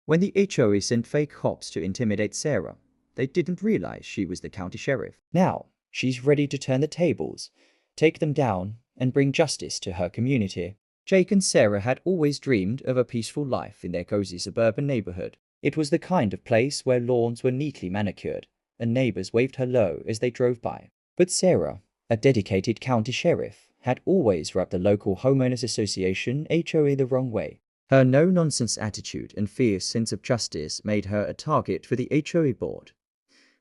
When the HOA sent fake cops to intimidate Sarah, they didn't realize she was the county sheriff. Now, she's ready to turn the tables, take them down, and bring justice to her community. Jake and Sarah had always dreamed of a peaceful life in their cozy suburban neighborhood. It was the kind of place where lawns were neatly manicured, and neighbors waved hello as they drove by. But Sarah, a dedicated county sheriff, had always rubbed the local homeowners association HOA the wrong way. Her no-nonsense attitude and fierce sense of justice made her a target for the HOA board,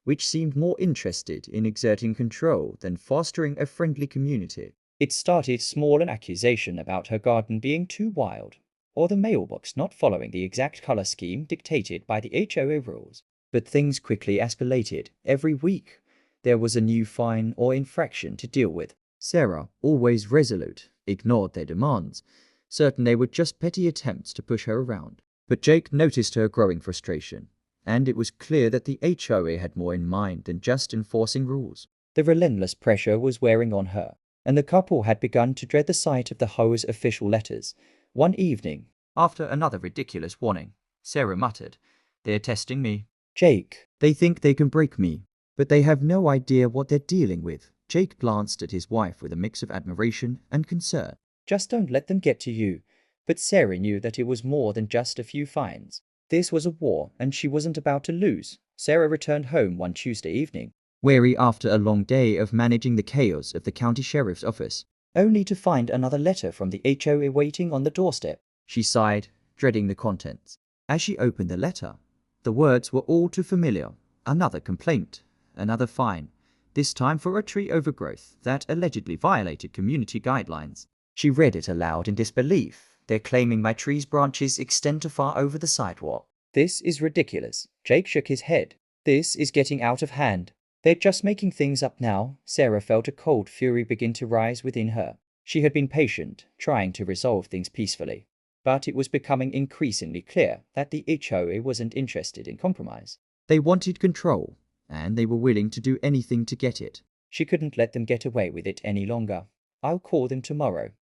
which seemed more interested in exerting control than fostering a friendly community. It started small, an accusation about her garden being too wild, or the mailbox not following the exact color scheme dictated by the HOA rules. But things quickly escalated. Every week, there was a new fine or infraction to deal with. Sarah, always resolute, ignored their demands, certain they were just petty attempts to push her around. But Jake noticed her growing frustration, and it was clear that the HOA had more in mind than just enforcing rules. The relentless pressure was wearing on her, and the couple had begun to dread the sight of the HOA's official letters. One evening, after another ridiculous warning, Sarah muttered, "They're testing me. Jake, they think they can break me, but they have no idea what they're dealing with." Jake glanced at his wife with a mix of admiration and concern. "Just don't let them get to you." But Sarah knew that it was more than just a few fines. This was a war, and she wasn't about to lose. Sarah returned home one Tuesday evening, weary after a long day of managing the chaos of the county sheriff's office, only to find another letter from the HOA waiting on the doorstep. She sighed, dreading the contents. As she opened the letter, the words were all too familiar. Another complaint, another fine, this time for a tree overgrowth that allegedly violated community guidelines. She read it aloud in disbelief. "They're claiming my tree's branches extend too far over the sidewalk. This is ridiculous." Jake shook his head. "This is getting out of hand. They're just making things up now." Sarah felt a cold fury begin to rise within her. She had been patient, trying to resolve things peacefully, but it was becoming increasingly clear that the HOA wasn't interested in compromise. They wanted control, and they were willing to do anything to get it. She couldn't let them get away with it any longer. "I'll call them tomorrow,"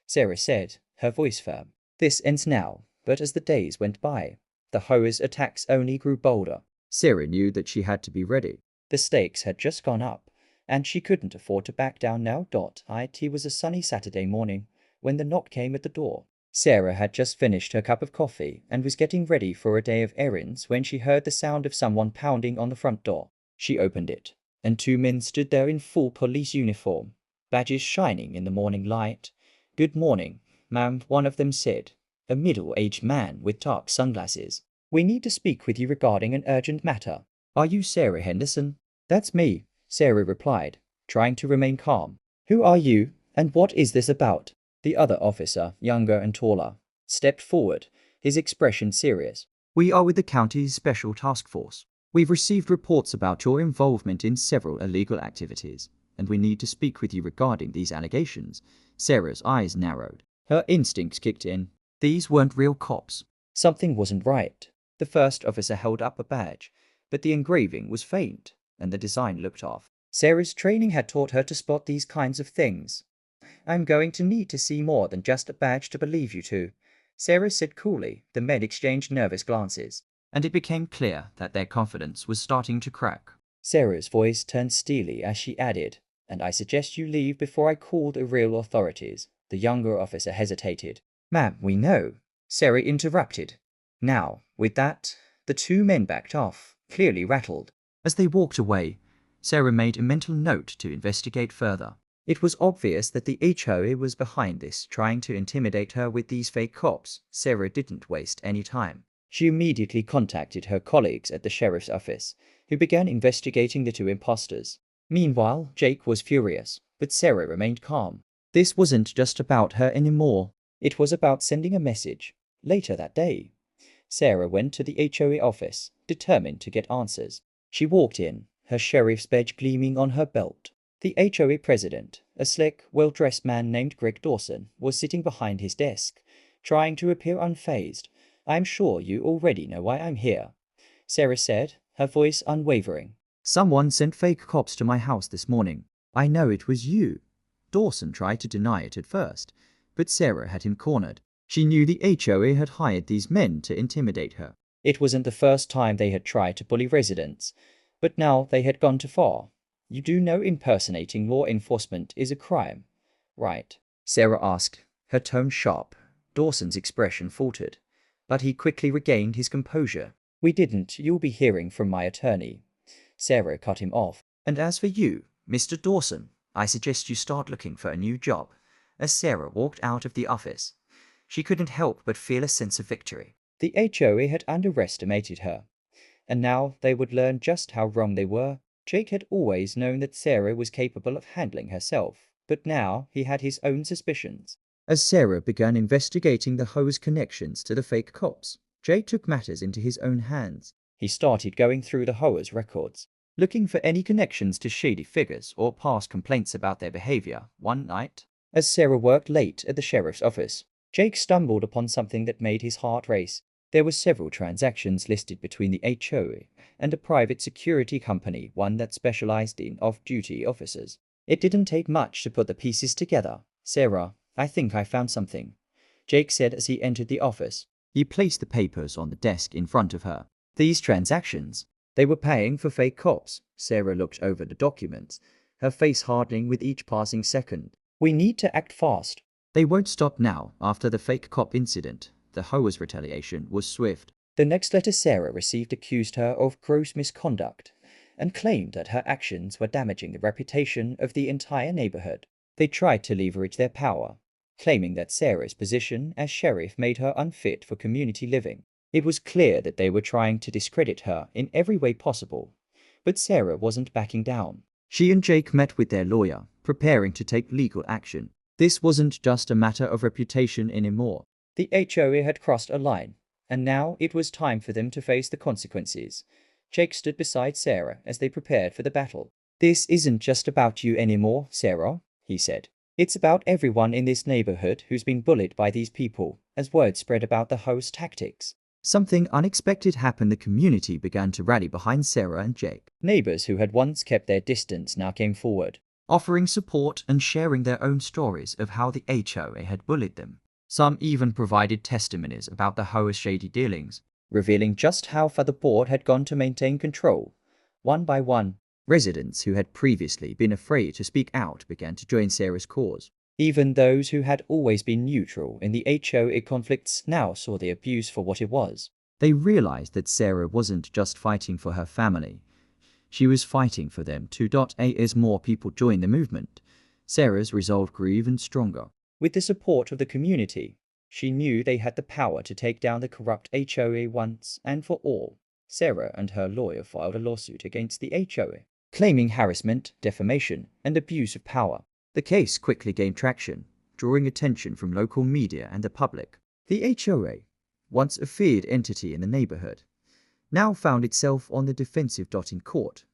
Sarah said, her voice firm. "This ends now." But as the days went by, the HOA's attacks only grew bolder. Sarah knew that she had to be ready. The stakes had just gone up, and she couldn't afford to back down now. It was a sunny Saturday morning when the knock came at the door. Sarah had just finished her cup of coffee and was getting ready for a day of errands when she heard the sound of someone pounding on the front door. She opened it, and two men stood there in full police uniform, badges shining in the morning light. "Good morning, ma'am," one of them said, a middle-aged man with dark sunglasses. "We need to speak with you regarding an urgent matter." "Are you Sarah Henderson?" "That's me," Sarah replied, trying to remain calm. "Who are you, and what is this about?" The other officer, younger and taller, stepped forward, his expression serious. "We are with the county's special task force. We've received reports about your involvement in several illegal activities, and we need to speak with you regarding these allegations." Sarah's eyes narrowed. Her instincts kicked in. These weren't real cops. Something wasn't right. The first officer held up a badge, but the engraving was faint, and the design looked off. Sarah's training had taught her to spot these kinds of things. "I'm going to need to see more than just a badge to believe you to," Sarah said coolly. The men exchanged nervous glances, and it became clear that their confidence was starting to crack. Sarah's voice turned steely as she added, "And I suggest you leave before I call the real authorities." The younger officer hesitated. "Ma'am, we know," Sarah interrupted. Now, with that, the two men backed off, clearly rattled. As they walked away, Sarah made a mental note to investigate further. It was obvious that the HOA was behind this, trying to intimidate her with these fake cops. Sarah didn't waste any time. She immediately contacted her colleagues at the sheriff's office, who began investigating the two imposters. Meanwhile, Jake was furious, but Sarah remained calm. This wasn't just about her anymore. It was about sending a message. Later that day, Sarah went to the HOA office, determined to get answers. She walked in, her sheriff's badge gleaming on her belt. The HOA president, a slick, well-dressed man named Greg Dawson, was sitting behind his desk, trying to appear unfazed. "I'm sure you already know why I'm here," Sarah said, her voice unwavering. "Someone sent fake cops to my house this morning. I know it was you." Dawson tried to deny it at first, but Sarah had him cornered. She knew the HOA had hired these men to intimidate her. It wasn't the first time they had tried to bully residents, but now they had gone too far. You do know impersonating law enforcement is a crime, right? Sarah asked, her tone sharp. Dawson's expression faltered, but he quickly regained his composure. We didn't. You'll be hearing from my attorney. Sarah cut him off. And as for you, Mr. Dawson, I suggest you start looking for a new job. As Sarah walked out of the office, she couldn't help but feel a sense of victory. The HOA had underestimated her, and now they would learn just how wrong they were. Jake had always known that Sarah was capable of handling herself, but now he had his own suspicions. As Sarah began investigating the HOA's connections to the fake cops, Jake took matters into his own hands. He started going through the HOA's records, looking for any connections to shady figures or past complaints about their behavior. One night, as Sarah worked late at the sheriff's office, Jake stumbled upon something that made his heart race. There were several transactions listed between the HOA and a private security company, one that specialized in off-duty officers. It didn't take much to put the pieces together. Sarah, I think I found something, Jake said as he entered the office. He placed the papers on the desk in front of her. These transactions, they were paying for fake cops. Sarah looked over the documents, her face hardening with each passing second. We need to act fast. They won't stop now. After the fake cop incident, the HOA's retaliation was swift. The next letter Sarah received accused her of gross misconduct and claimed that her actions were damaging the reputation of the entire neighborhood. They tried to leverage their power, claiming that Sarah's position as sheriff made her unfit for community living. It was clear that they were trying to discredit her in every way possible, but Sarah wasn't backing down. She and Jake met with their lawyer, preparing to take legal action. This wasn't just a matter of reputation anymore. The HOA had crossed a line, and now it was time for them to face the consequences. Jake stood beside Sarah as they prepared for the battle. This isn't just about you anymore, Sarah, he said. It's about everyone in this neighborhood who's been bullied by these people, as word spread about the HOA's tactics. Something unexpected happened. The community began to rally behind Sarah and Jake. Neighbors who had once kept their distance now came forward, offering support and sharing their own stories of how the HOA had bullied them. Some even provided testimonies about the HOA's shady dealings, revealing just how far the board had gone to maintain control. One by one, residents who had previously been afraid to speak out began to join Sarah's cause. Even those who had always been neutral in the HOA conflicts now saw the abuse for what it was. They realized that Sarah wasn't just fighting for her family. She was fighting for them too. As more people joined the movement, Sarah's resolve grew even stronger. With the support of the community, she knew they had the power to take down the corrupt HOA once and for all. Sarah and her lawyer filed a lawsuit against the HOA, claiming harassment, defamation, and abuse of power. The case quickly gained traction, drawing attention from local media and the public. The HOA, once a feared entity in the neighborhood, now found itself on the defensive. In court,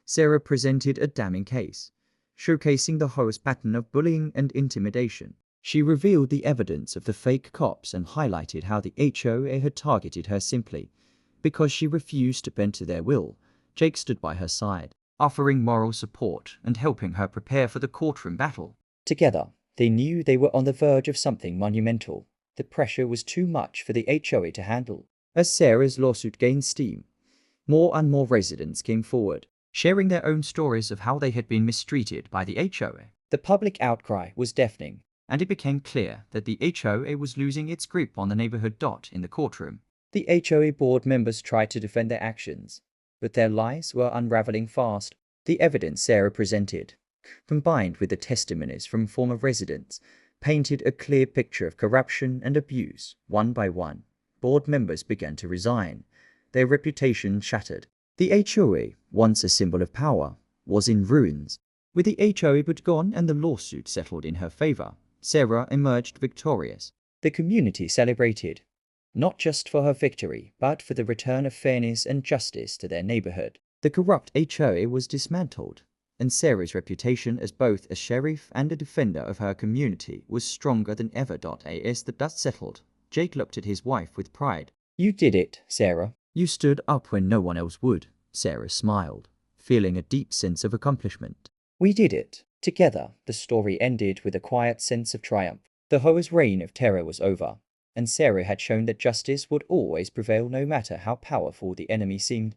Sarah presented a damning case, showcasing the HOA's pattern of bullying and intimidation. She revealed the evidence of the fake cops and highlighted how the HOA had targeted her simply because she refused to bend to their will. Jake stood by her side, offering moral support and helping her prepare for the courtroom battle. Together, they knew they were on the verge of something monumental. The pressure was too much for the HOA to handle. As Sarah's lawsuit gained steam, more and more residents came forward, sharing their own stories of how they had been mistreated by the HOA. The public outcry was deafening, and it became clear that the HOA was losing its grip on the neighborhood. In the courtroom, the HOA board members tried to defend their actions, but their lies were unraveling fast. The evidence Sarah presented, combined with the testimonies from former residents, painted a clear picture of corruption and abuse. One by one, board members began to resign, their reputation shattered. The HOA, once a symbol of power, was in ruins. With the HOA but gone and the lawsuit settled in her favor, Sarah emerged victorious. The community celebrated, not just for her victory, but for the return of fairness and justice to their neighborhood. The corrupt HOA was dismantled, and Sarah's reputation as both a sheriff and a defender of her community was stronger than ever. As the dust settled, Jake looked at his wife with pride. You did it, Sarah. You stood up when no one else would. Sarah smiled, feeling a deep sense of accomplishment. We did it. Together, the story ended with a quiet sense of triumph. The HOA's reign of terror was over, and Sarah had shown that justice would always prevail no matter how powerful the enemy seemed.